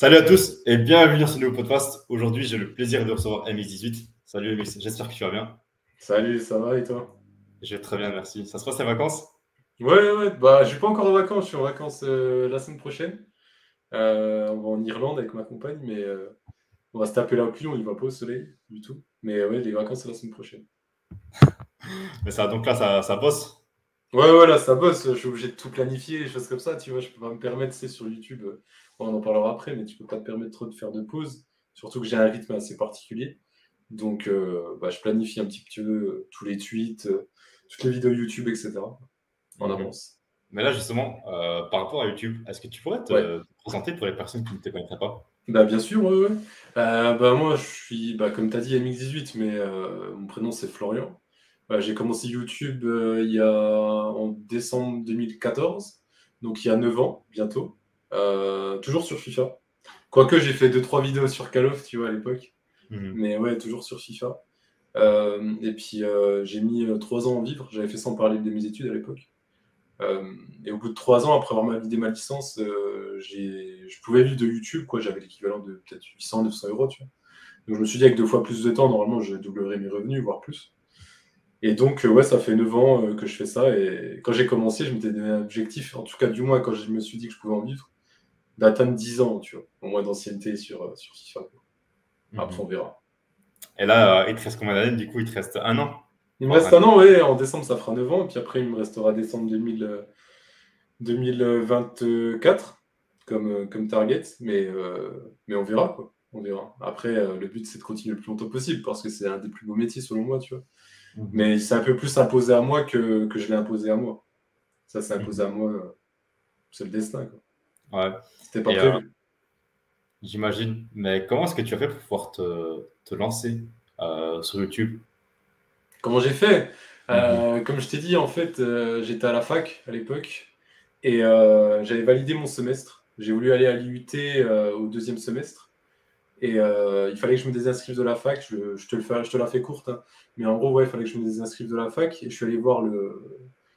Salut à tous et bienvenue sur ce nouveau podcast. Aujourd'hui, j'ai le plaisir de recevoir MX18. Salut MX, j'espère que tu vas bien. Salut, ça va et toi? Je vais très bien, merci. Ça se passe les vacances? Ouais, bah je suis pas encore en vacances, je suis en vacances la semaine prochaine. On va en Irlande avec ma compagne, mais on va se taper la pluie, on y va pas au soleil du tout. Mais ouais, les vacances c'est la semaine prochaine. Mais ça, donc là, ça bosse. Ouais, là ça bosse, je suis obligé de tout planifier, des choses comme ça, tu vois, je peux pas me permettre, c'est sur YouTube, on en parlera après, mais tu peux pas te permettre trop de faire de pauses, surtout que j'ai un rythme assez particulier. Donc bah, je planifie un petit peu tous les tweets, toutes les vidéos YouTube, etc. en Mhm. avance. Mais là, justement, par rapport à YouTube, est-ce que tu pourrais Ouais. te présenter pour les personnes qui ne te connaîtraient pas? Bah, bien sûr, ouais. Bah, moi, je suis, bah, comme tu as dit, MX18, mais mon prénom, c'est Florian. J'ai commencé YouTube en décembre 2014, donc il y a 9 ans, bientôt. Toujours sur FIFA. Quoique, j'ai fait deux trois vidéos sur Call of, tu vois, à l'époque. Mhm. Mais ouais, toujours sur FIFA. Et puis, j'ai mis 3 ans à en vivre. J'avais fait ça en parallèle de mes études à l'époque. Et au bout de 3 ans, après avoir validé ma licence, je pouvais vivre de YouTube, quoi. J'avais l'équivalent de peut-être 800, 900 euros, tu vois. Donc je me suis dit, avec 2 fois plus de temps, normalement, je doublerais mes revenus, voire plus. Et donc, ouais, ça fait 9 ans que je fais ça. Et quand j'ai commencé, je m'étais donné un objectif, en tout cas, du moins, quand je me suis dit que je pouvais en vivre, d'atteindre 10 ans, tu vois, au moins d'ancienneté sur FIFA, quoi. Après, Mhm. on verra. Et là, il te reste combien d'années? Du coup, il te reste un an. Il me Voire reste un an. un an, ouais, en décembre, ça fera 9 ans. Et puis après, il me restera décembre 2024 comme target, mais on verra, quoi. On verra. Après, le but, c'est de continuer le plus longtemps possible parce que c'est un des plus beaux métiers, selon moi, tu vois. Mhm. Mais c'est un peu plus imposé à moi que je l'ai imposé à moi. Ça, c'est imposé Mhm. à moi, c'est le destin, quoi. Ouais. C'était pas Et prévu. j'imagine. Mais comment est-ce que tu as fait pour pouvoir te lancer sur YouTube? Comment j'ai fait? Mhm. Comme je t'ai dit, en fait, j'étais à la fac à l'époque et j'avais validé mon semestre. J'ai voulu aller à l'IUT au deuxième semestre. Et il fallait que je me désinscrive de la fac. Je te la fais courte, hein. Mais en gros, ouais, il fallait que je me désinscrive de la fac. Et je suis allé voir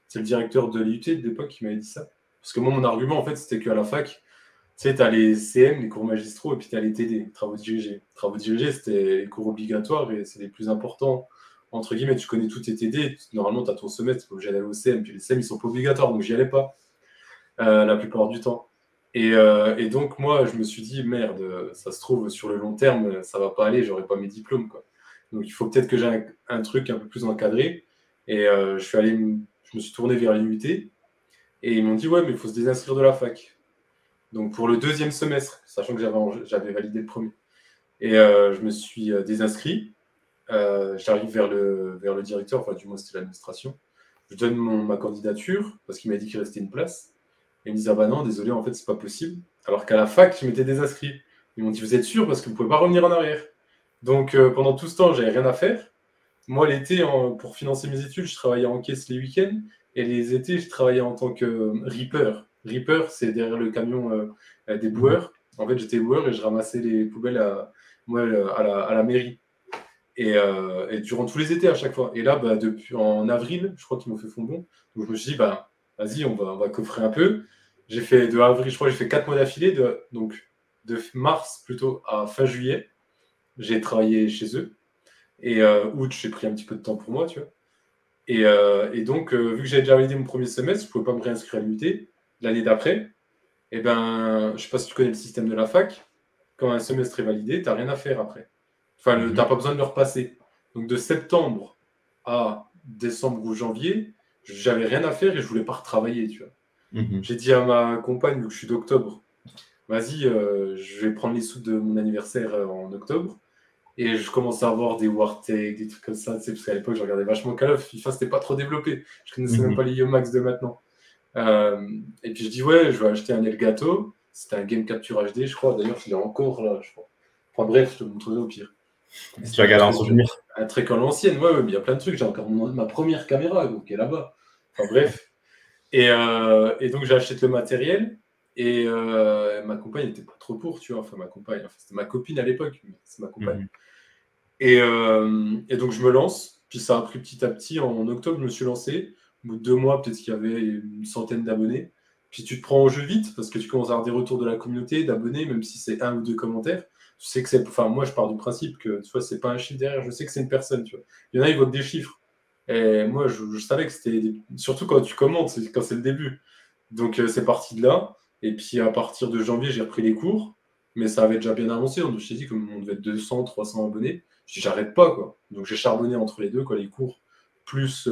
c'est le directeur de l'IUT de l'époque qui m'avait dit ça. Parce que moi, mon argument, en fait, c'était qu'à la fac, tu sais, tu as les CM, les cours magistraux, et puis tu as les TD, travaux dirigés. Travaux dirigés, c'était les cours obligatoires et c'est les plus importants. Entre guillemets, tu connais tous tes TD. Normalement, tu as ton semestre, tu es obligé d'aller au CM. Puis les CM, ils sont pas obligatoires, donc j'y allais pas la plupart du temps. Et donc, moi, je me suis dit, merde, ça se trouve, sur le long terme, ça va pas aller, j'aurai pas mes diplômes, quoi. Donc, il faut peut-être que j'ai un truc un peu plus encadré. Et je me suis tourné vers l'IUT et ils m'ont dit, ouais, mais il faut se désinscrire de la fac. Donc, pour le deuxième semestre, sachant que j'avais validé le premier. Et je me suis désinscrit. J'arrive vers le directeur, enfin, du moins, c'était l'administration. Je donne ma candidature parce qu'il m'a dit qu'il restait une place. Et ils me disent, ah bah non, désolé, en fait, c'est pas possible. Alors qu'à la fac, je m'étais désinscrit. Ils m'ont dit, vous êtes sûr parce que vous pouvez pas revenir en arrière. Donc pendant tout ce temps, j'avais rien à faire. Moi, l'été, pour financer mes études, je travaillais en caisse les week-ends. Et les étés, je travaillais en tant que reaper. Reaper, c'est derrière le camion des Mhm. boueurs. En fait, j'étais boueur et je ramassais les poubelles à la mairie. Et durant tous les étés à chaque fois. Et là, bah, depuis en avril, je crois qu'ils m'ont fait fond bon. Donc je me suis dit, bah, vas-y, on va coffrer un peu. J'ai fait de avril, je crois que j'ai fait 4 mois d'affilée, donc de mars plutôt à fin juillet. J'ai travaillé chez eux. Et août, j'ai pris un petit peu de temps pour moi, tu vois. Et donc, vu que j'avais déjà validé mon premier semestre, je ne pouvais pas me réinscrire à l'UT. L'année d'après, et ben, je sais pas si tu connais le système de la fac. Quand un semestre est validé, tu n'as rien à faire après. Enfin, tu Mhm. n'as pas besoin de le repasser. Donc, de septembre à décembre ou janvier, j'avais rien à faire et je voulais pas retravailler, tu vois. Mhm. J'ai dit à ma compagne, vu que je suis d'octobre, vas-y, je vais prendre les sous de mon anniversaire en octobre. Et je commence à avoir des Wartech, des trucs comme ça, tu sais, parce qu'à l'époque, je regardais vachement Call of. FIFA, c'était pas trop développé. Je connaissais même pas Mhm. les Yomax de maintenant. Et puis je dis, ouais, je vais acheter un Elgato. C'était un Game Capture HD, je crois. D'ailleurs, il est encore là, je crois. Enfin bref, je te le montrerai au pire. Tu C'était as gardé un souvenir. un truc à l'ancienne, ouais, mais il y a plein de trucs. J'ai encore ma première caméra, donc, qui est là-bas. Enfin bref. Et donc, j'achète le matériel. Et ma compagne n'était pas trop pour, tu vois. Enfin, ma compagne, enfin, c'était ma copine à l'époque, mais c'est ma compagne. Mhm. Et donc, je me lance. Puis ça a pris petit à petit. En octobre, je me suis lancé. Au bout de 2 mois, peut-être qu'il y avait une centaine d'abonnés. Puis tu te prends au jeu vite parce que tu commences à avoir des retours de la communauté, d'abonnés, même si c'est 1 ou 2 commentaires. Tu sais que c'est. Enfin, moi, je pars du principe que tu vois, c'est pas un chiffre derrière, je sais que c'est une personne. Tu vois. Il y en a, ils votent des chiffres. Et moi, je savais que c'était. Surtout quand tu commentes, quand c'est le début. Donc, c'est parti de là. Et puis, à partir de janvier, j'ai repris les cours. Mais ça avait déjà bien avancé. Donc, je t'ai dit qu'on devait être 200, 300 abonnés. Je dis, j'arrête pas, quoi. Donc, j'ai charbonné entre les deux, quoi, les cours, plus,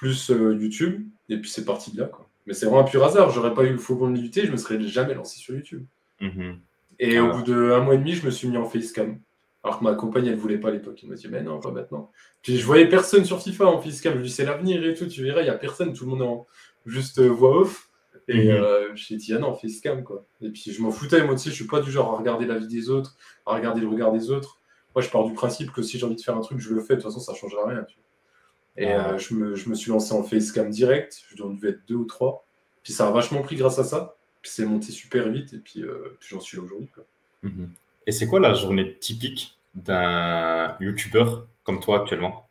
YouTube. Et puis, c'est parti de là, quoi. Mais c'est vraiment un pur hasard. J'aurais pas eu le faux bon de l'IUT, je me serais jamais lancé sur YouTube. Mhm. Et au Ah, bout de 1 mois et demi, je me suis mis en facecam. Alors que ma compagne, elle voulait pas à l'époque. Elle m'a dit, mais non, pas maintenant. Puis je voyais personne sur FIFA en facecam. Je lui dis, c'est l'avenir et tout. Tu verras, il n'y a personne. Tout le monde est en juste voix off. Et mhm. je lui ai dit, ah non, facecam, quoi. Et puis je m'en foutais. Moi aussi, je suis pas du genre à regarder la vie des autres, à regarder le regard des autres. Moi, je pars du principe que si j'ai envie de faire un truc, je le fais. De toute façon, ça ne changera rien. Tu vois. Et Ah, je me suis lancé en facecam direct. Je devais être 2 ou 3. Puis ça a vachement pris grâce à ça. Puis c'est monté super vite. Et puis j'en suis là aujourd'hui, quoi. mhm. Et c'est quoi la journée typique d'un YouTuber comme toi actuellement?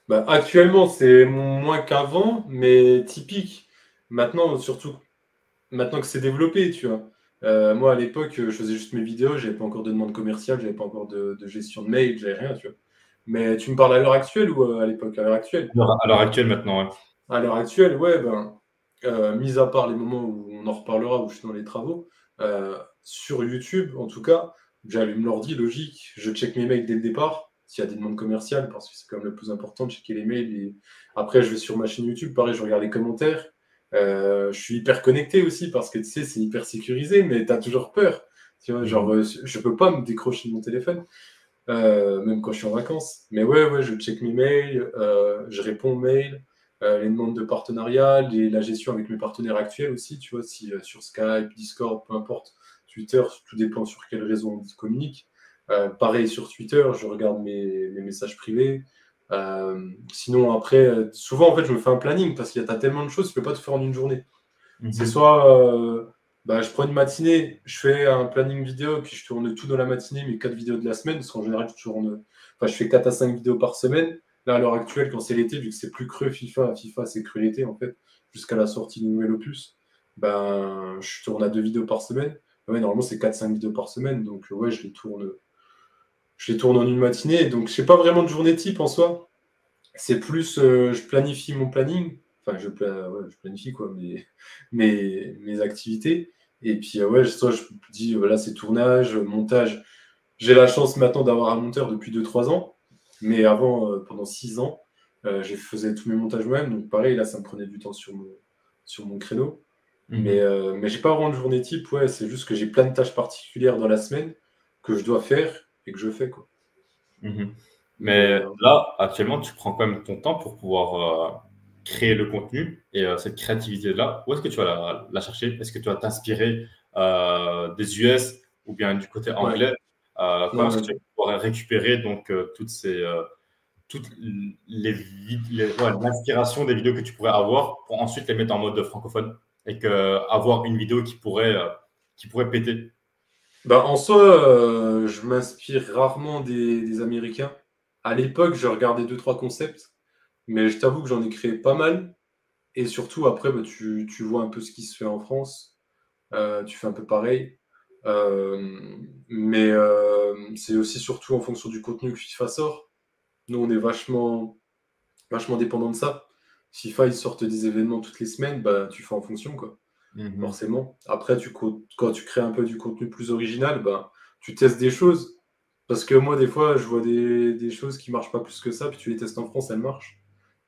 Bah, actuellement, c'est moins qu'avant, mais typique. Maintenant, surtout, maintenant que c'est développé, tu vois. Moi, à l'époque, je faisais juste mes vidéos, j'avais pas encore de demande commerciale, j'avais pas encore de gestion de mail, j'avais rien, tu vois. Mais tu me parles à l'heure actuelle ou à l'époque? À l'heure actuelle. À l'heure actuelle maintenant, ouais. À l'heure actuelle, ouais, ben, mis à part les moments où on en reparlera, où je suis dans les travaux, sur YouTube, en tout cas, j'allume l'ordi, logique, je check mes mails dès le départ, s'il y a des demandes commerciales, parce que c'est quand même le plus important de checker les mails. Et après, je vais sur ma chaîne YouTube, pareil, je regarde les commentaires. Je suis hyper connecté aussi, parce que tu sais, c'est hyper sécurisé, mais tu as toujours peur. Tu vois, genre, Mhm. je peux pas me décrocher de mon téléphone, même quand je suis en vacances. Mais ouais, ouais, je check mes mails, je réponds aux mails, les demandes de partenariat, la gestion avec mes partenaires actuels aussi, tu vois, si sur Skype, Discord, peu importe, Twitter, tout dépend sur quel réseau on communique. Pareil sur Twitter, je regarde mes messages privés. Sinon, après, souvent, en fait, je me fais un planning parce qu'il y a tellement de choses, tu peux pas tout faire en une journée. C'est Mhm. soit bah, je prends une matinée, je fais un planning vidéo, puis je tourne tout dans la matinée, mes 4 vidéos de la semaine, parce qu'en général, je fais 4 à 5 vidéos par semaine. Là, à l'heure actuelle, quand c'est l'été, vu que c'est plus creux FIFA c'est creux l'été, en fait, jusqu'à la sortie du nouvel opus, ben, je tourne à 2 vidéos par semaine. Ouais, normalement, c'est 4-5 vidéos par semaine, donc ouais, je les tourne en une matinée. Donc, je sais pas vraiment de journée type en soi. C'est plus, je planifie mon planning. Enfin, ouais, je planifie quoi, mes activités. Et puis, ouais, soit je me dis, voilà, c'est tournage, montage. J'ai la chance maintenant d'avoir un monteur depuis 2 3 ans. Mais avant, pendant 6 ans, je faisais tous mes montages moi-même. Donc, pareil, là, ça me prenait du temps sur mon créneau. Mhm. Mais j'ai pas vraiment de journée type. Ouais, c'est juste que j'ai plein de tâches particulières dans la semaine que je dois faire et que je fais, quoi. Mhm. Mais Mais là, actuellement, tu prends quand même ton temps pour pouvoir créer le contenu et cette créativité-là, où est-ce que tu vas la chercher? Est-ce que tu vas t'inspirer des US ou bien du côté ouais, anglais? ouais, Comment est-ce que ouais. tu vas pouvoir récupérer donc toutes ouais, l'inspiration des vidéos que tu pourrais avoir pour ensuite les mettre en mode francophone et avoir une vidéo qui pourrait péter? Bah, en soi, je m'inspire rarement des Américains. À l'époque, je regardais 2 3 concepts, mais je t'avoue que j'en ai créé pas mal. Et surtout, après, bah, tu vois un peu ce qui se fait en France. Tu fais un peu pareil. Mais c'est aussi surtout en fonction du contenu que FIFA sort. Nous, on est vachement, vachement dépendant de ça. FIFA, ils sortent des événements toutes les semaines, bah, tu fais en fonction, quoi. Mhm. Forcément. Après, quand tu crées un peu du contenu plus original, bah, tu testes des choses. Parce que moi, des fois, je vois des choses qui marchent pas plus que ça, puis tu les testes en France, elles marchent.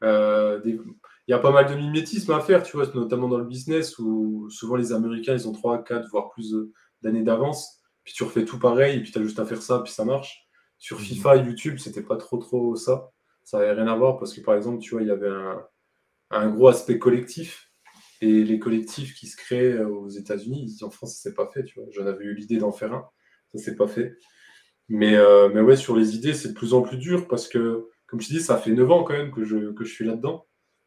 Il y a pas mal de mimétisme à faire, tu vois, notamment dans le business, où souvent les Américains, ils ont 3 4 voire plus d'années d'avance. Puis tu refais tout pareil, et puis tu as juste à faire ça, puis ça marche. Sur Mhm. FIFA et YouTube, c'était pas trop ça. Ça n'avait rien à voir, parce que par exemple, tu vois, il y avait un gros aspect collectif. Et les collectifs qui se créent aux États-Unis, ici en France, ça s'est pas fait, tu vois. J'en avais eu l'idée d'en faire un, ça s'est pas fait. Mais ouais, sur les idées, c'est de plus en plus dur parce que, comme je te dis, ça fait 9 ans quand même que je suis là-dedans.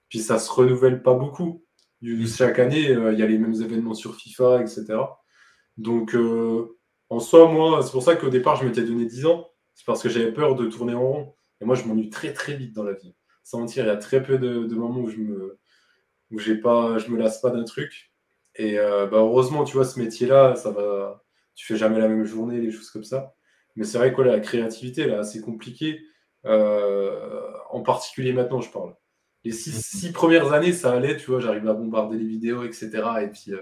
Puis ça se renouvelle pas beaucoup. Mhm. Chaque année, il y a les mêmes événements sur FIFA, etc. Donc, en soi, moi, c'est pour ça qu'au départ, je m'étais donné 10 ans. C'est parce que j'avais peur de tourner en rond. Et moi, je m'ennuie très, très vite dans la vie. Sans mentir, il y a très peu de moments où je me lasse pas d'un truc. Et heureusement, tu vois, ce métier-là, tu fais jamais la même journée, des choses comme ça. Mais c'est vrai que la créativité, là, c'est compliqué. En particulier maintenant, je parle. Les six premières années, ça allait, tu vois, j'arrivais à bombarder les vidéos, etc. Et puis,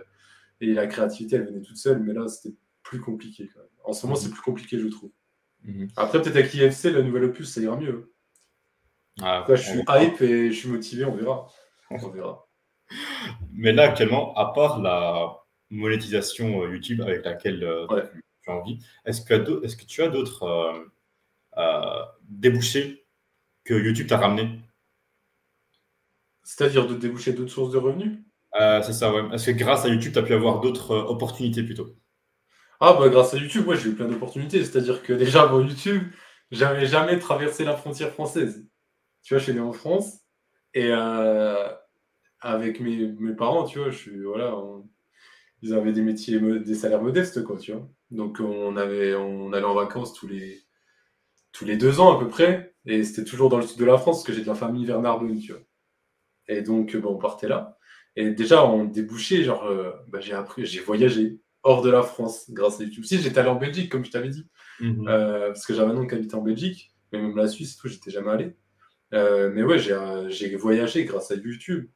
et la créativité, elle venait toute seule. Mais là, c'était plus compliqué, quand même. En ce moment, c'est plus compliqué, je trouve. Après, peut-être avec l'IFC, le nouvel opus, ça ira mieux. Ah, Là, je suis hype et je suis motivé, on verra. On verra. Mais là, actuellement, à part la monétisation YouTube avec laquelle Ouais. tu as envie, est-ce que tu as d'autres débouchés que YouTube t'a ramené? C'est-à-dire de déboucher d'autres sources de revenus? C'est ça, ouais. Est-ce que grâce à YouTube, tu as pu avoir d'autres opportunités plutôt? Ah bah grâce à YouTube, ouais, j'ai eu plein d'opportunités. C'est-à-dire que déjà, bon, YouTube, j'avais jamais traversé la frontière française. Tu vois, je suis né en France et avec mes parents, tu vois, ils avaient des métiers, des salaires modestes, quoi, tu vois. Donc on allait en vacances tous les 2 ans à peu près, et c'était toujours dans le sud de la France, parce que j'ai de la famille vers Narbonne, tu vois. Et donc, on partait là. Et déjà, en débouché, genre, j'ai voyagé hors de la France grâce à YouTube. Si, j'étais allé en Belgique, comme je t'avais dit, parce que j'avais un oncle qui habitait en Belgique, mais même la Suisse et tout, j'étais jamais allé. Mais ouais, j'ai voyagé grâce à YouTube.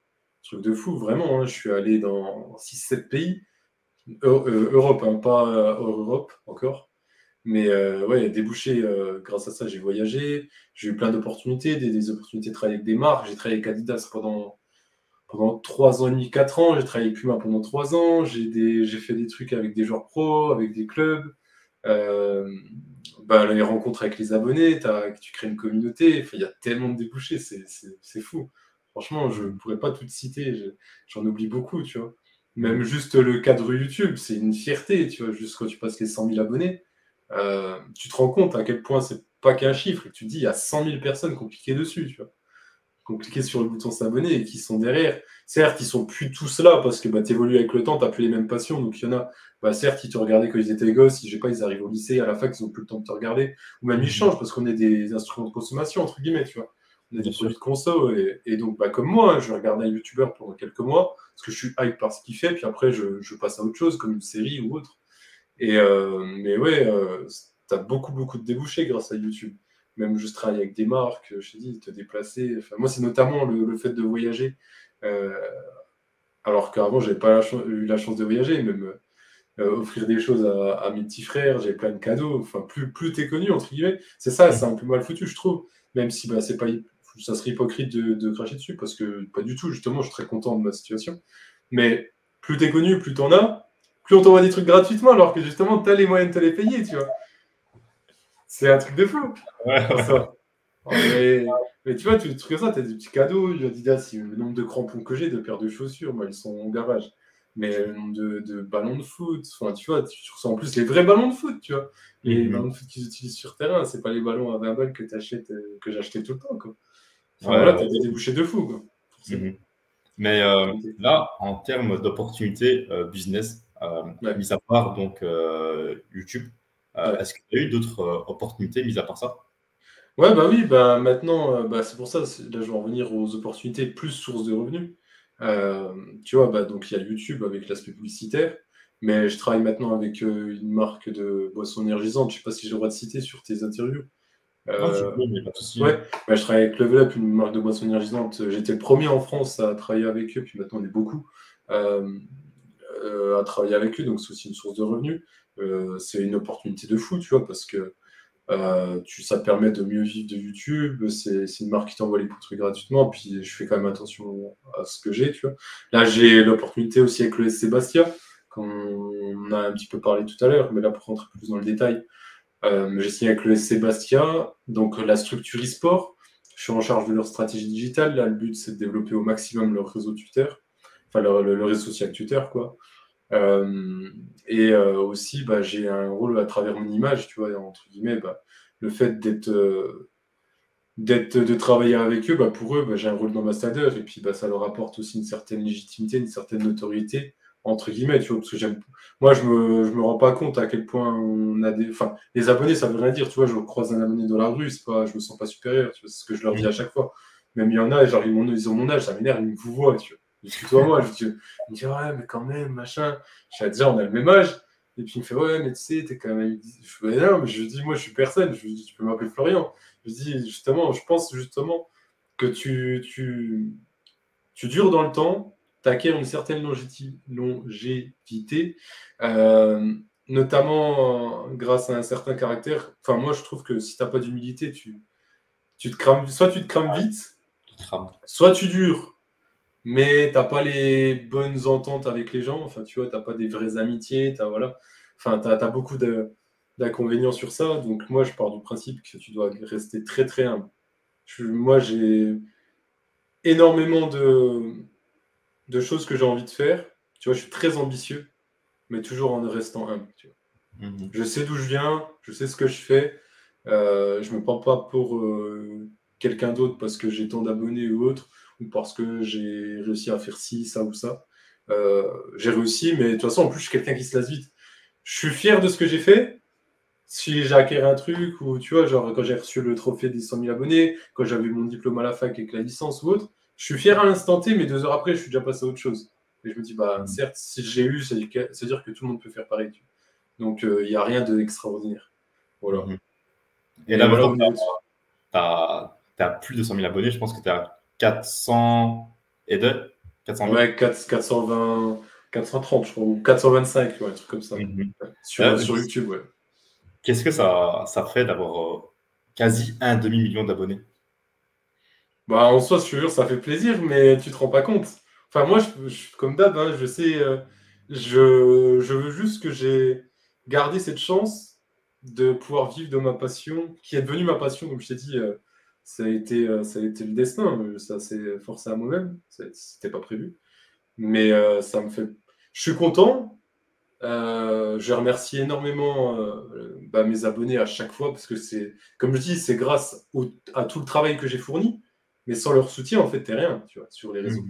Truc de fou, vraiment, hein. Je suis allé dans 6-7 pays, Europe, hein, pas hors Europe encore. Mais ouais, débouché, grâce à ça, j'ai voyagé. J'ai eu plein d'opportunités, des opportunités de travailler avec des marques. J'ai travaillé avec Adidas pendant 3 ans et demi, 4 ans. J'ai travaillé avec Puma pendant 3 ans. J'ai fait des trucs avec des joueurs pros, avec des clubs. Euh, les rencontres avec les abonnés, tu crées une communauté. Enfin, il y a tellement de débouchés, c'est fou. Franchement, je ne pourrais pas tout citer. J'en oublie beaucoup, tu vois. Même juste le cadre YouTube, c'est une fierté, tu vois. Juste quand tu passes les 100 000 abonnés, tu te rends compte à quel point c'est pas qu'un chiffre. Et tu te dis, il y a 100 000 personnes qui ont cliqué dessus, tu vois, qui ont cliqué sur le bouton s'abonner et qui sont derrière. Certes, ils sont plus tous là parce que tu évolues avec le temps, tu n'as plus les mêmes passions. Donc, il y en a, certes, ils te regardaient quand ils étaient gosses, je sais pas, ils arrivent au lycée, à la fac, ils n'ont plus le temps de te regarder. Ou même ils changent parce qu'on est des instruments de consommation, entre guillemets, tu vois. On est Bien des sûr. produits de conso. Et donc, comme moi, hein, je regardais un YouTuber pendant quelques mois parce que je suis hype par ce qu'il fait. Puis après, je passe à autre chose, comme une série ou autre. Mais ouais, tu as beaucoup, beaucoup de débouchés grâce à YouTube. Même juste travailler avec des marques, je t'ai dit, te déplacer. Enfin, moi, c'est notamment le fait de voyager. Euh, alors qu'avant, j'avais pas eu la chance de voyager, même offrir des choses à mes petits frères, j'ai plein de cadeaux. Enfin, plus t'es connu, entre guillemets, c'est ça, c'est un peu mal foutu, je trouve. Même si c'est pas, ça serait hypocrite de cracher dessus, parce que pas du tout, justement, je suis très content de ma situation. Mais plus t'es connu, plus t'en as, plus on t'envoie des trucs gratuitement, alors que justement, t'as les moyens de te les payer, tu vois. C'est un truc de fou. Ouais, Enfin, ouais. ça. Mais tu vois, tu des trucs comme ça, t'as des petits cadeaux. Adidas, le nombre de crampons que j'ai, de paires de chaussures, moi, ils sont au garage. Mais le nombre de ballons de foot, enfin, tu vois, tu ressens en plus les vrais ballons de foot, tu vois. Les ballons de foot qu'ils utilisent sur terrain, c'est pas les ballons à 20 balles que t'achètes, que j'achetais tout le temps, quoi. Enfin, Ouais, voilà, ouais. t'as des débouchés de fou, quoi. Forcément. Mais là, en termes d'opportunités business, Ouais, mis à part donc YouTube, ouais. est-ce qu'il y a eu d'autres opportunités mis à part ça? Ouais, bah oui, maintenant, c'est pour ça, là, je vais en revenir aux opportunités plus sources de revenus. Tu vois, donc il y a YouTube avec l'aspect publicitaire, mais je travaille maintenant avec une marque de boissons énergisantes. Je sais pas si j'ai le droit de citer sur tes interviews. Non, tu Euh, peux, mais pas de souci. ouais, je travaille avec Level Up, une marque de boissons énergisantes. J'étais le premier en France à travailler avec eux, puis maintenant on est beaucoup euh, à travailler avec eux, donc c'est aussi une source de revenus. C'est une opportunité de fou, tu vois, parce que ça te permet de mieux vivre de YouTube. C'est une marque qui t'envoie les trucs gratuitement. Puis je fais quand même attention à ce que j'ai, tu vois. Là, j'ai l'opportunité aussi avec le SC Bastia, comme on a un petit peu parlé tout à l'heure, mais là, pour rentrer plus dans le détail, j'ai signé avec le SC Bastia, donc la structure e-sport. Je suis en charge de leur stratégie digitale. Là, le but, c'est de développer au maximum leur réseau Twitter, enfin le réseau social Twitter, quoi. Aussi, j'ai un rôle à travers mon image, tu vois, entre guillemets, le fait de travailler avec eux, pour eux, j'ai un rôle d'ambassadeur, et puis ça leur apporte aussi une certaine légitimité, une certaine notoriété, entre guillemets, tu vois, parce que moi, je me rends pas compte à quel point on a enfin, les abonnés, ça veut rien dire, tu vois, je croise un abonné dans la rue, je me sens pas supérieur, tu vois, c'est ce que je leur dis à chaque fois. Même il y en a, genre, ils ont mon âge, ça m'énerve, ils me vous voient, tu vois. Je dis toi, moi, il me dit, ouais, mais quand même, machin. Je dis, déjà, on a le même âge. Et puis il me fait, ouais, mais tu sais, t'es quand même. Je fais, non, mais je dis, moi, je suis personne. Je lui dis, tu peux m'appeler Florian. Je dis, justement, je pense justement que tu dures dans le temps, tu acquiers une certaine longévité, euh, notamment grâce à un certain caractère. Enfin, moi, je trouve que si tu n'as pas d'humilité, tu te crames, soit tu te crames vite, soit tu dures, mais tu n'as pas les bonnes ententes avec les gens. Enfin, tu vois, tu n'as pas des vraies amitiés. Voilà. Enfin, tu as beaucoup d'inconvénients sur ça. Donc, moi, je pars du principe que tu dois rester très, très humble. Moi, j'ai énormément de choses que j'ai envie de faire. Tu vois, je suis très ambitieux, mais toujours en restant humble. Tu vois. Je sais d'où je viens, je sais ce que je fais. Je me prends pas pour quelqu'un d'autre parce que j'ai tant d'abonnés ou autre, ou parce que j'ai réussi à faire ci, ça ou ça. J'ai réussi, mais de toute façon, en plus, je suis quelqu'un qui se lasse vite. Je suis fier de ce que j'ai fait. Si j'ai acquis un truc, ou tu vois, genre quand j'ai reçu le trophée des 100 000 abonnés, quand j'avais mon diplôme à la fac avec la licence ou autre, je suis fier à l'instant T, mais 2 heures après, je suis déjà passé à autre chose. Et je me dis, bah, certes, si j'ai eu, c'est-à-dire que tout le monde peut faire pareil. Tu vois. Donc, il n'y a rien d'extraordinaire. Voilà. Et là, voilà, maintenant, au niveau de... tu as plus de 100 000 abonnés. Je pense que tu es à 402, 402. Ouais, 420, 430, je crois, ou 425, ouais, un truc comme ça. Sur YouTube, ouais. Qu'est-ce que ça fait d'avoir quasi un demi-million d'abonnés? Bah, en soi, je te jure, ça fait plaisir, mais tu te rends pas compte. Enfin, moi, comme d'hab, hein, je sais, je veux juste que j'ai gardé cette chance de pouvoir vivre de ma passion, qui est devenue ma passion, comme je t'ai dit, ça a été le destin, ça s'est forcé à moi-même, c'était pas prévu. Mais ça me fait. Je suis content. Je remercie énormément mes abonnés à chaque fois parce que c'est, comme je dis, c'est grâce à tout le travail que j'ai fourni, mais sans leur soutien, en fait, t'es rien, tu vois, sur les réseaux.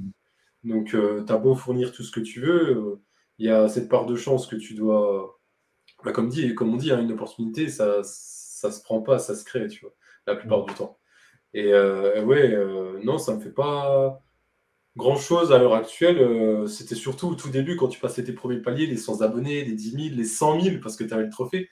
Donc, t'as beau fournir tout ce que tu veux, il y a cette part de chance que tu dois, comme on dit, hein, une opportunité, ça se prend pas, ça se crée, tu vois, la plupart du temps. Et ouais, non, ça me fait pas grand-chose à l'heure actuelle. C'était surtout au tout début quand tu passais tes premiers paliers, les 100 abonnés, les 10 000, les 100 000, parce que tu avais le trophée.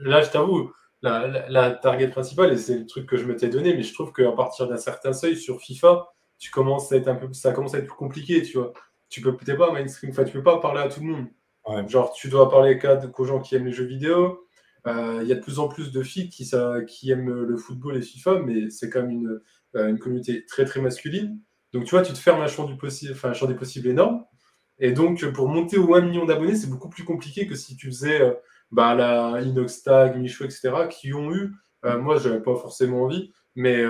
Là, je t'avoue, la target principale, et c'est le truc que je m'étais donné, mais je trouve qu'à partir d'un certain seuil sur FIFA, ça commence à être plus compliqué, tu vois. Tu peux peut-être pas mainstream, enfin, tu peux pas parler à tout le monde. Ouais. Genre, tu dois parler qu'aux gens qui aiment les jeux vidéo. Il y a de plus en plus de filles qui aiment le football et FIFA, mais c'est quand même une communauté très très masculine. Donc tu vois, tu te fermes un champ un champ des possibles énorme. Et donc pour monter au 1 million d'abonnés, c'est beaucoup plus compliqué que si tu faisais la Inoxtag, Micho, etc., qui ont eu, moi j'avais pas forcément envie, mais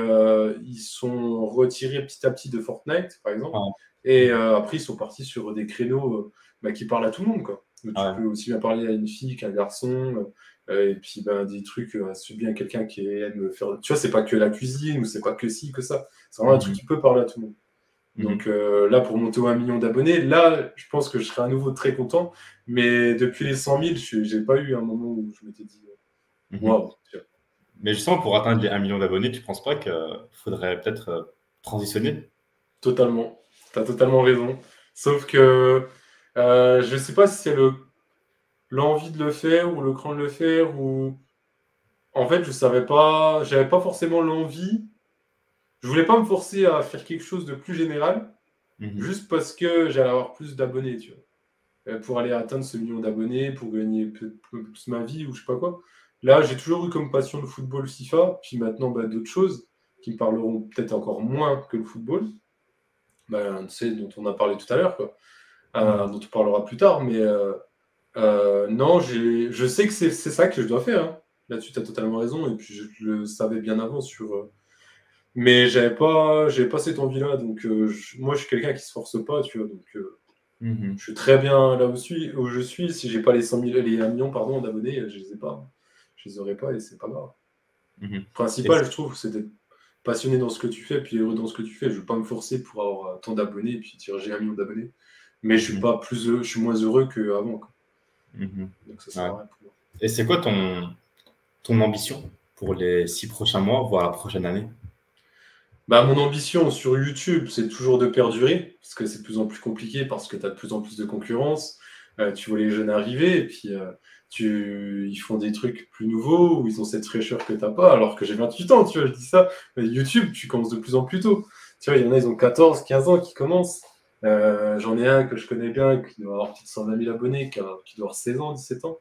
ils sont retirés petit à petit de Fortnite, par exemple. Et après, ils sont partis sur des créneaux qui parlent à tout le monde, quoi. Donc, tu peux aussi bien parler à une fille qu'à un garçon. Et puis des trucs à bien quelqu'un qui aime faire. Tu vois, c'est pas que la cuisine ou c'est pas que ci, que ça. C'est vraiment un truc qui peut parler à tout le monde. Donc là, pour monter au 1 million d'abonnés, là, je pense que je serai à nouveau très content. Mais depuis les 100 000, je n'ai pas eu un moment où je m'étais dit waouh. Mais justement, pour atteindre les 1 million d'abonnés, tu ne penses pas qu'il faudrait peut-être transitionner? Totalement. Tu as totalement raison. Sauf que je ne sais pas si c'est l'envie de le faire ou le cran de le faire. Ou en fait, je savais pas, j'avais pas forcément l'envie. Je voulais pas me forcer à faire quelque chose de plus général, juste parce que j'allais avoir plus d'abonnés, tu vois. Pour aller atteindre ce million d'abonnés, pour gagner plus ma vie ou je sais pas quoi. Là, j'ai toujours eu comme passion le football FIFA, puis maintenant d'autres choses qui me parleront peut-être encore moins que le football. Tu sais, dont on a parlé tout à l'heure, quoi. Dont on parlera plus tard, mais non, je sais que c'est ça que je dois faire. Hein. Là-dessus, tu as totalement raison, et puis je le savais bien avant sur. Mais j'avais pas cette envie-là, donc moi je suis quelqu'un qui se force pas, tu vois, donc je suis très bien là où je suis. Si j'ai pas les 100 000, les 1 million pardon, d'abonnés, je les ai pas. Je les aurais pas et c'est pas grave. Le principal, je trouve, c'est d'être passionné dans ce que tu fais, puis heureux dans ce que tu fais. Je veux pas me forcer pour avoir tant d'abonnés, et puis dire j'ai 1 million d'abonnés. Mais je suis pas plus heureux, je suis moins heureux qu'avant. Quoi. Donc ça sert à rien pour moi. Et c'est quoi ton ambition pour les 6 prochains mois, voire la prochaine année? Bah, mon ambition sur YouTube, c'est toujours de perdurer, parce que c'est de plus en plus compliqué, parce que tu as de plus en plus de concurrence. Tu vois les jeunes arriver, et puis ils font des trucs plus nouveaux, où ils ont cette fraîcheur que tu n'as pas, alors que j'ai 28 ans, tu vois, je dis ça. Mais YouTube, tu commences de plus en plus tôt. Tu vois, il y en a, ils ont 14, 15 ans qui commencent. J'en ai un que je connais bien, qui doit avoir peut-être 120 000 abonnés, qui doit avoir 16 ans, 17 ans.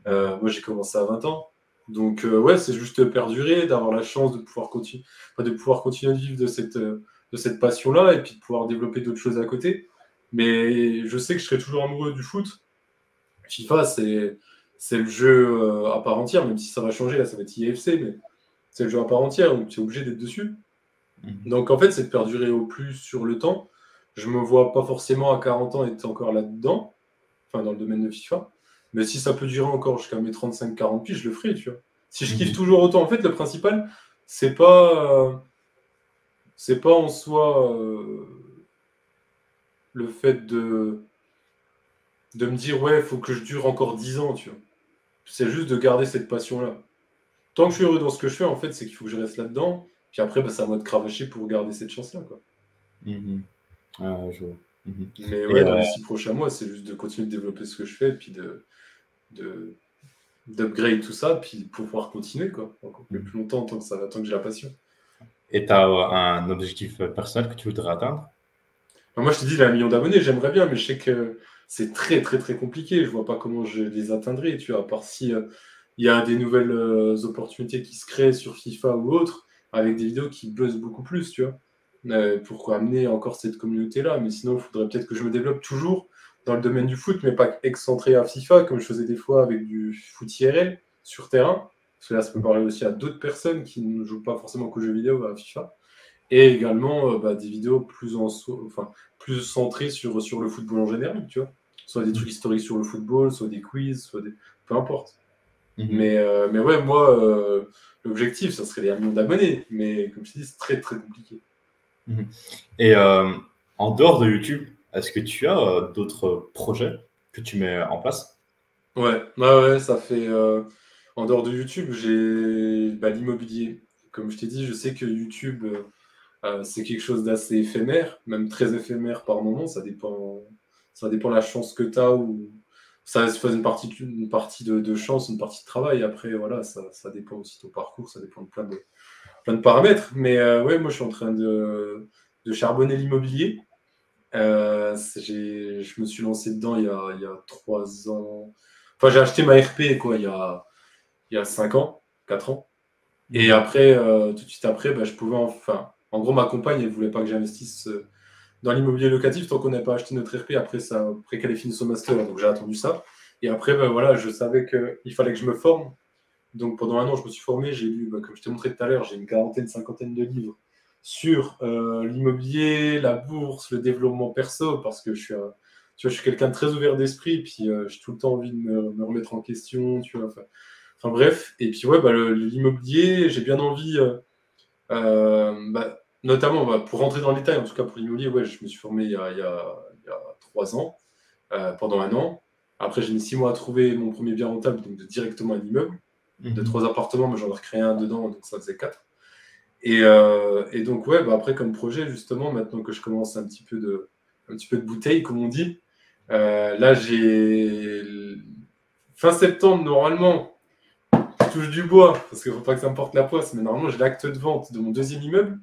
Moi, j'ai commencé à 20 ans. Donc, ouais, c'est juste perdurer, d'avoir la chance de pouvoir continuer, de pouvoir continuer à vivre de cette passion-là et puis de pouvoir développer d'autres choses à côté. Mais je sais que je serai toujours amoureux du foot. FIFA, c'est le jeu à part entière, même si ça va changer, là, ça va être IFC, mais c'est le jeu à part entière, donc tu es obligé d'être dessus. Donc, en fait, c'est de perdurer au plus sur le temps. Je me vois pas forcément à 40 ans être encore là-dedans, enfin, dans le domaine de FIFA. Mais si ça peut durer encore jusqu'à mes 35-40 piges, je le ferai, tu vois. Si je kiffe toujours autant, en fait, le principal, c'est pas en soi le fait de me dire, ouais, il faut que je dure encore 10 ans, tu vois. C'est juste de garder cette passion-là. Tant que je suis heureux dans ce que je fais, en fait, c'est qu'il faut que je reste là-dedans. Puis après, bah, c'est à moi de cravacher pour garder cette chance-là, quoi. Je vois. Mais ouais, dans les 6 prochains mois, c'est juste de continuer de développer ce que je fais, puis d'upgrade tout ça, puis pour pouvoir continuer, quoi. Encore plus longtemps, tant que j'ai la passion. Et tu as un objectif personnel que tu voudrais atteindre? Moi, je te dis, 1 million d'abonnés, j'aimerais bien, mais je sais que c'est très, très, très compliqué. Je vois pas comment je les atteindrai, tu vois, à part si il y a des nouvelles opportunités qui se créent sur FIFA ou autre, avec des vidéos qui buzzent beaucoup plus, tu vois, pour amener encore cette communauté-là. Mais sinon, il faudrait peut-être que je me développe toujours dans le domaine du foot, mais pas excentré à FIFA, comme je faisais des fois avec du foot IRL sur terrain. Parce que là, ça peut parler aussi à d'autres personnes qui ne jouent pas forcément qu'aux jeux vidéo à FIFA. Et également des vidéos plus centrées sur le football en général, tu vois. Soit des trucs historiques sur le football, soit des quiz, peu importe. Mais ouais, moi, l'objectif, ça serait les 1 million d'abonnés. Mais comme je te dis, c'est très, très compliqué. Et en dehors de YouTube, est-ce que tu as d'autres projets que tu mets en place? Ouais, ça fait... en dehors de YouTube, j'ai l'immobilier. Comme je t'ai dit, je sais que YouTube... c'est quelque chose d'assez éphémère, même très éphémère par moment, ça dépend de la chance que tu as, ou ça se fait une partie de chance, une partie de travail. Après, voilà, ça dépend aussi de ton parcours, ça dépend de plein de paramètres. Mais ouais, moi je suis en train de charbonner l'immobilier. Je me suis lancé dedans il y a 3 ans. Enfin, j'ai acheté ma RP quoi, il y a 5 ans, 4 ans. Et après, tout de suite après, je pouvais en gros, ma compagne, elle voulait pas que j'investisse dans l'immobilier locatif tant qu'on n'avait pas acheté notre RP après qu'elle ait fini son master. Donc j'ai attendu ça. Et après, voilà, je savais qu'il fallait que je me forme. Donc pendant 1 an, je me suis formé. J'ai lu, comme je t'ai montré tout à l'heure, j'ai une quarantaine, cinquantaine de livres sur l'immobilier, la bourse, le développement perso, parce que tu vois, je suis quelqu'un de très ouvert d'esprit. Puis j'ai tout le temps envie de me remettre en question, tu vois. Enfin bref. Et puis ouais, l'immobilier, j'ai bien envie. Notamment, pour rentrer dans le détail, en tout cas pour l'immobilier, ouais, je me suis formé il y a 3 ans, pendant 1 an. Après, j'ai mis 6 mois à trouver mon premier bien rentable, donc directement un immeuble de 3 appartements, mais j'en ai recréé un dedans, donc ça faisait 4. Et donc, ouais, après, comme projet, justement, maintenant que je commence un petit peu de bouteille, comme on dit, là, j'ai fin septembre, normalement, touche du bois, parce qu'il ne faut pas que ça me porte la poisse, mais normalement, j'ai l'acte de vente de mon deuxième immeuble.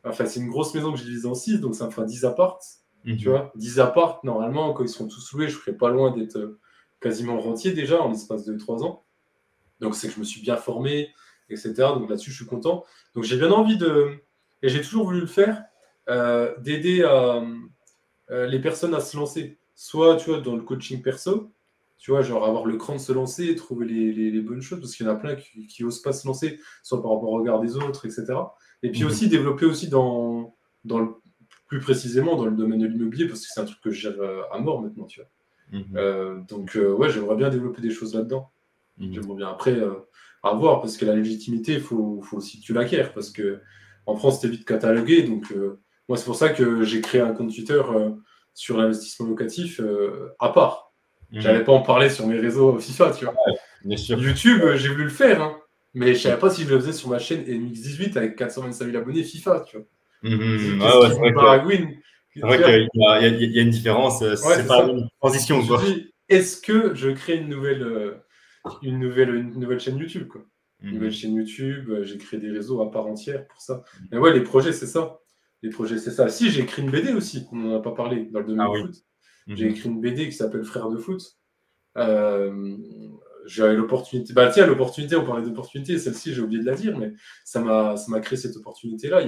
Enfin, c'est une grosse maison que j'ai divisée en 6, donc ça me fera 10 apparts. Tu vois, 10 apparts, normalement, quand ils seront tous loués, je ne serai pas loin d'être quasiment rentier déjà en l'espace de 3 ans. Donc, c'est que je me suis bien formé, etc. Donc là-dessus, je suis content. Donc, j'ai bien envie et j'ai toujours voulu le faire, d'aider les personnes à se lancer. Soit, tu vois, dans le coaching perso, tu vois, genre avoir le cran de se lancer, trouver les bonnes choses, parce qu'il y en a plein qui n'osent pas se lancer, soit par rapport au regard des autres, etc. Et puis aussi développer aussi plus précisément dans le domaine de l'immobilier, parce que c'est un truc que je gère à mort maintenant, tu vois. Donc, ouais, j'aimerais bien développer des choses là-dedans. J'aimerais bien. Après, à voir, parce que la légitimité, il faut aussi que tu l'acquiers, parce que en France, c'est vite catalogué. Donc, moi, c'est pour ça que j'ai créé un compte Twitter sur l'investissement locatif à part. J'allais pas en parler sur mes réseaux FIFA, tu vois. Bien sûr. YouTube, j'ai voulu le faire, hein, mais je savais pas si je le faisais sur ma chaîne MX18 avec 425 000 abonnés FIFA, tu vois. Mhm. Ouais, Qu'est-ce ouais, qui vous baragouine? c'est vrai qu'il y a une différence. Ouais, C'est c'est pas ça. une Je me transition, suis quoi. dit, est-ce que je crée une nouvelle chaîne YouTube, quoi. Une nouvelle Mhm. chaîne YouTube, j'ai créé des réseaux à part entière pour ça. Mais ouais, les projets, c'est ça. Les projets, c'est ça. Si, j'ai écrit une BD aussi, on n'en a pas parlé, dans le domaine Ah du oui. foot. J'ai Mhm. écrit une BD qui s'appelle Frères de foot. Euh, J'avais l'opportunité. Bah tiens, l'opportunité, on parlait d'opportunité, celle-ci, j'ai oublié de la dire, mais ça m'a créé cette opportunité-là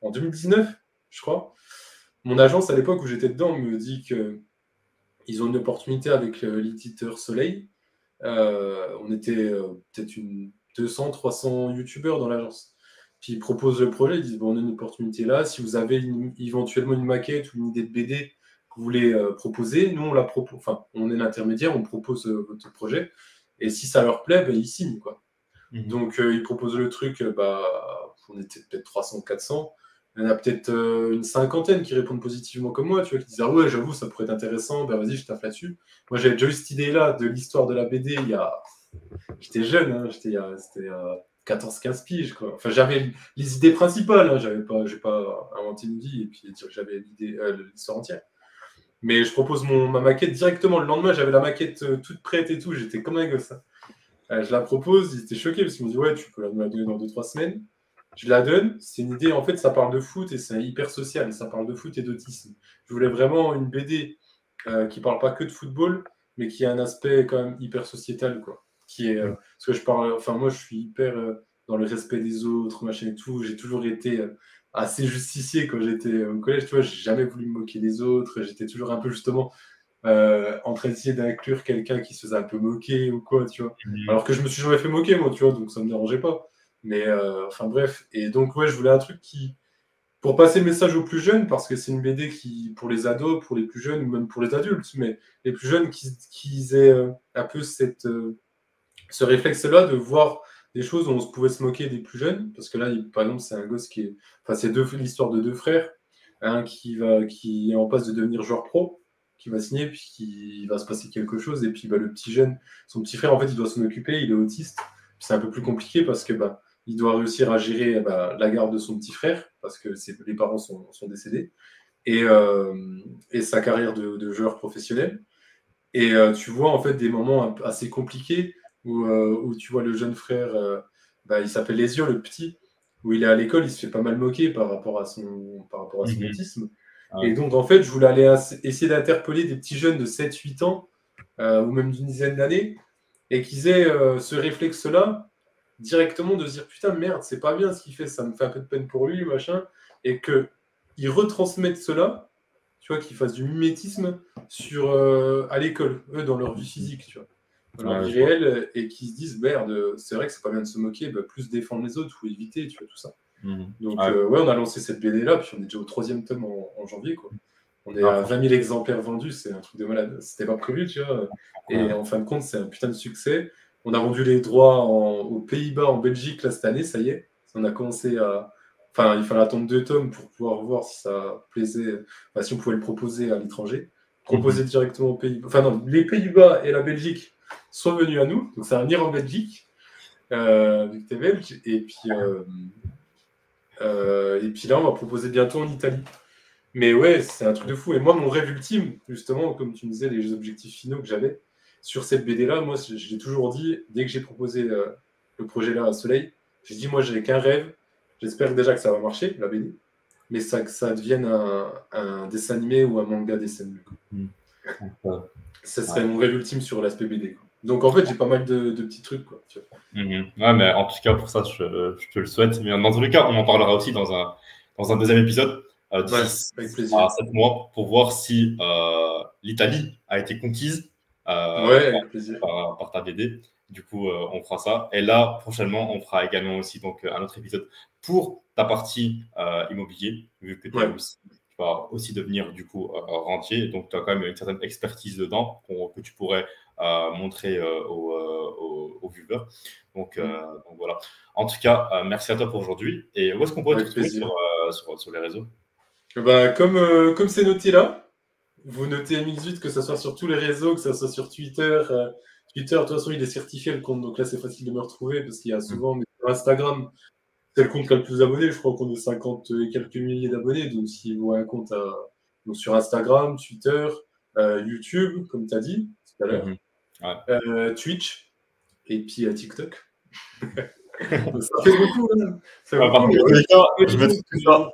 en 2019, je crois. Mon agence, à l'époque où j'étais dedans, me dit que ils ont une opportunité avec l'éditeur Soleil. On était peut-être 200, 300 youtubeurs dans l'agence. Puis ils proposent le projet, ils disent bon, on a une opportunité là, si vous avez éventuellement une maquette ou une idée de BD que vous voulez proposer, nous on la propose, enfin on est l'intermédiaire, on propose votre projet, et si ça leur plaît, ben, ils signent quoi. Mhm. Donc ils proposent le truc, on était peut-être 300, 400. Il y en a peut-être une cinquantaine qui répondent positivement comme moi, tu vois, qui disent ah ouais, j'avoue, ça pourrait être intéressant, ben vas-y, je taffe là-dessus. Moi j'avais déjà eu cette idée-là de l'histoire de la BD j'étais jeune, hein, c'était 14-15 piges, quoi. Enfin, j'avais les idées principales, hein, j'ai pas inventé une vie et puis dire que j'avais l'histoire entière. Mais je propose ma maquette directement. Le lendemain, j'avais la maquette toute prête et tout, j'étais comme un gosse, hein. Je la propose, ils étaient choqués parce qu'ils m'ont dit ouais, tu peux la donner dans 2-3 semaines. Je la donne, c'est une idée, en fait, ça parle de foot et c'est hyper social, ça parle de foot et d'autisme. Je voulais vraiment une BD qui parle pas que de football, mais qui a un aspect quand même hyper sociétal, quoi. Parce que je parle, enfin, moi, je suis hyper dans le respect des autres, machin et tout. J'ai toujours été assez justicier quand j'étais au collège, tu vois, j'ai jamais voulu me moquer des autres, j'étais toujours un peu justement en train d'essayer d'inclure quelqu'un qui se faisait un peu moquer ou quoi, tu vois. Mhm. Alors que je me suis jamais fait moquer, moi, tu vois, donc ça me dérangeait pas. Mais enfin bref, et donc ouais, je voulais un truc pour passer le message aux plus jeunes, parce que c'est une BD qui, pour les ados, pour les plus jeunes, ou même pour les adultes, mais les plus jeunes qui aient un peu ce réflexe-là de voir des choses où on pouvait se moquer des plus jeunes, parce que là, par exemple, c'est un gosse enfin, c'est l'histoire de deux frères, un qui est en passe de devenir joueur pro, qui va signer, puis il va se passer quelque chose, et puis bah, le petit jeune, son petit frère, en fait, il doit s'en occuper, il est autiste, puis c'est un peu plus compliqué parce que bah, il doit réussir à gérer la garde de son petit frère, parce que les parents sont décédés, et, euh, et sa carrière de joueur professionnel. Et tu vois en fait des moments assez compliqués où tu vois le jeune frère, il s'appelle Lézio, le petit, où il est à l'école, il se fait pas mal moquer par rapport à son Mhm. autisme. Et Ouais. donc en fait, je voulais aller essayer d'interpeller des petits jeunes de 7-8 ans, ou même d'une dizaine d'années, et qu'ils aient ce réflexe-là directement de se dire putain merde, c'est pas bien ce qu'il fait, ça me fait un peu de peine pour lui, machin, et qu'ils retransmettent cela, tu vois, qu'ils fassent du mimétisme à l'école, eux, dans leur vie physique, tu vois, dans leur Ouais, vie je vois. réelle, et qu'ils se disent merde, c'est vrai que c'est pas bien de se moquer, plus défendre les autres ou éviter, tu vois, tout ça. Mhm. Donc Ouais. ouais, on a lancé cette BD-là, puis on est déjà au troisième tome en janviie, quoi. On est Non, à 20 franchement, 000 exemplaires vendus, c'est un truc de malade. C'était pas prévu, tu vois. Et incroyable. en fin de compte, c'est un putain de succès. On a vendu les droits aux Pays-Bas, en Belgique, là, cette année, ça y est. On a commencé à. Enfin, il fallait attendre 2 tomes pour pouvoir voir si ça plaisait, enfin, si on pouvait le proposer à l'étranger. Mhm. Proposer directement aux Pays-Bas. Enfin, non, les Pays-Bas et la Belgique sont venus à nous. Donc, ça va venir en Belgique, vu que t'es belge. Et puis là, on va proposer bientôt en Italie. Mais ouais, c'est un truc de fou. Et moi, mon rêve ultime, justement, comme tu me disais, les objectifs finaux que j'avais sur cette BD-là, moi, je l'ai toujours dit, dès que j'ai proposé le projet-là à Soleil, j'ai dit, moi, j'ai qu'un rêve. J'espère déjà que ça va marcher, la BD, mais que ça devienne un dessin animé ou un manga dessin animé, quoi. Mhm. Donc, Ça ouais. serait mon rêve ultime sur l'aspect BD, quoi. Donc, en fait, j'ai pas mal de petits trucs, quoi. Tu vois. Mhm. Ouais, mais en tout cas, pour ça, je te le souhaite. Mais dans tous les cas, on en parlera aussi dans un deuxième épisode Ouais, d'ici avec 6 à plaisir. 7 mois pour voir si l'Italie a été conquise Ouais, avec plaisir. par ta BD. Du coup, on fera ça. Et là, prochainement, on fera également aussi donc, un autre épisode pour ta partie immobilier, vu que Ouais. tu vas aussi devenir du coup rentier. Donc, tu as quand même une certaine expertise dedans que tu pourrais montrer aux viewers. Donc voilà. En tout cas, merci à toi pour aujourd'hui. Et où est-ce qu'on pourrait te Avec retrouver plaisir. sur les réseaux? Comme c'est noté là, vous notez M18, que ce soit sur tous les réseaux, que ce soit sur Twitter. Twitter, de toute façon, il est certifié le compte, donc là, c'est facile de me retrouver parce qu'il y a Mhm. souvent, mais sur Instagram, c'est le compte qui a le plus d'abonnés. Je crois qu'on est 50 et quelques milliers d'abonnés. Donc, si vous voyez un compte donc sur Instagram, Twitter, YouTube, comme tu as dit tout à l'heure, Twitch et puis TikTok. Donc, ça fait beaucoup. Hein. Ça fait beaucoup, je vais tout ça.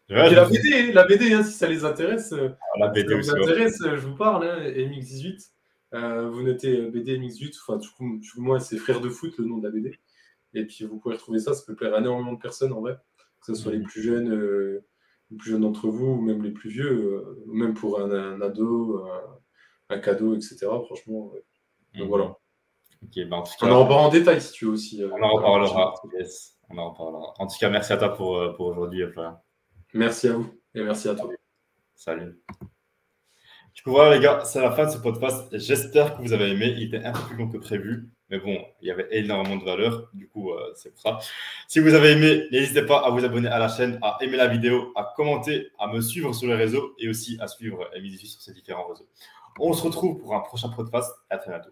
Et la BD hein, si ça les intéresse, la BD si ça aussi, vous intéresse, je vous parle, hein, MX18. Vous notez BD MX18, enfin, du coup, moi, c'est Frères de foot, le nom de la BD. Et puis, vous pouvez retrouver ça peut plaire à énormément de personnes, en vrai. Que ce soit les plus jeunes d'entre vous, ou même les plus vieux, même pour un ado, un cadeau, etc. Franchement, ouais. Donc, voilà. Okay, en tout cas, on en reparlera en détail, si tu veux aussi. On en reparlera, yes. On en reparlera. En tout cas, merci à toi pour aujourd'hui, Florian. Merci à vous, et merci à toi. Salut. Du coup, voilà, les gars, c'est la fin de ce podcast. J'espère que vous avez aimé. Il était un peu plus long que prévu. Mais bon, il y avait énormément de valeur. Du coup, c'est pour ça. Si vous avez aimé, n'hésitez pas à vous abonner à la chaîne, à aimer la vidéo, à commenter, à me suivre sur les réseaux et aussi à suivre MX18 sur ces différents réseaux. On se retrouve pour un prochain podcast. À très bientôt.